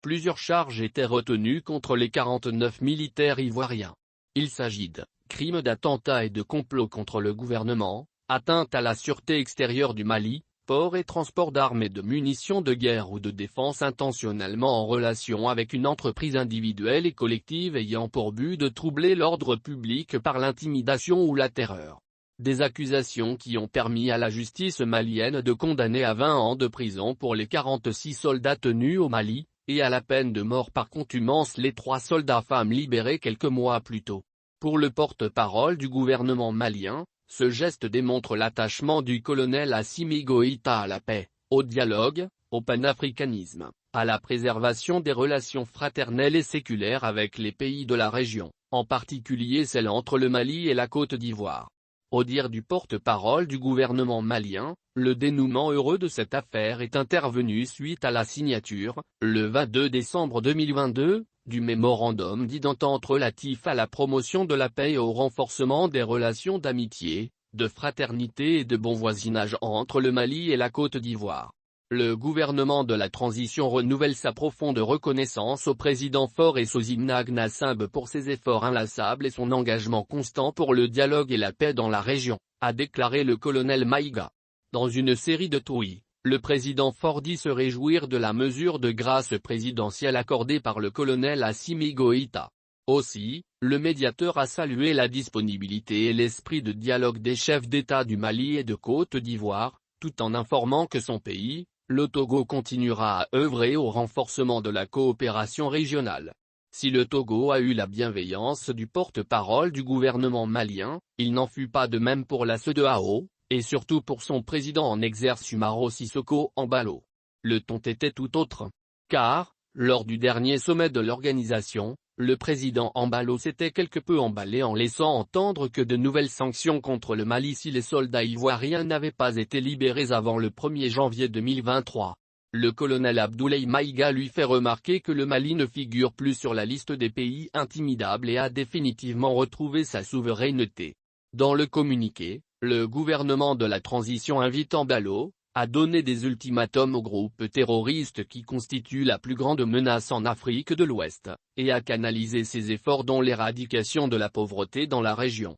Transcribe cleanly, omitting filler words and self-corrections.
Plusieurs charges étaient retenues contre les 49 militaires ivoiriens. Il s'agit de crimes d'attentat et de complot contre le gouvernement, atteinte à la sûreté extérieure du Mali, port et transport d'armes et de munitions de guerre ou de défense intentionnellement en relation avec une entreprise individuelle et collective ayant pour but de troubler l'ordre public par l'intimidation ou la terreur. Des accusations qui ont permis à la justice malienne de condamner à 20 ans de prison pour les 46 soldats tenus au Mali, et à la peine de mort par contumace les 3 soldats femmes libérés quelques mois plus tôt. Pour le porte-parole du gouvernement malien, ce geste démontre l'attachement du colonel Assimi Goïta à la paix, au dialogue, au panafricanisme, à la préservation des relations fraternelles et séculaires avec les pays de la région, en particulier celles entre le Mali et la Côte d'Ivoire. Au dire du porte-parole du gouvernement malien, le dénouement heureux de cette affaire est intervenu suite à la signature, le 22 décembre 2022, du mémorandum d'entente relatif à la promotion de la paix et au renforcement des relations d'amitié, de fraternité et de bon voisinage entre le Mali et la Côte d'Ivoire. Le gouvernement de la transition renouvelle sa profonde reconnaissance au président Faure Essouzine Gnassingbé pour ses efforts inlassables et son engagement constant pour le dialogue et la paix dans la région, a déclaré le colonel Maïga. Dans une série de tweets, le président Faure dit se réjouir de la mesure de grâce présidentielle accordée par le colonel Assimi Goïta. Aussi, le médiateur a salué la disponibilité et l'esprit de dialogue des chefs d'État du Mali et de Côte d'Ivoire, tout en informant que son pays, le Togo, continuera à œuvrer au renforcement de la coopération régionale. Si le Togo a eu la bienveillance du porte-parole du gouvernement malien, il n'en fut pas de même pour la CEDEAO, et surtout pour son président en exercice Umaro Sissoko Embalo. Le ton était tout autre. Car, lors du dernier sommet de l'organisation, le président Embalo s'était quelque peu emballé en laissant entendre que de nouvelles sanctions contre le Mali si les soldats ivoiriens n'avaient pas été libérés avant le 1er janvier 2023. Le colonel Abdoulaye Maïga lui fait remarquer que le Mali ne figure plus sur la liste des pays intimidables et a définitivement retrouvé sa souveraineté. Dans le communiqué, le gouvernement de la transition invite Embalo à donner des ultimatums aux groupes terroristes qui constituent la plus grande menace en Afrique de l'Ouest, et à canaliser ses efforts dans l'éradication de la pauvreté dans la région.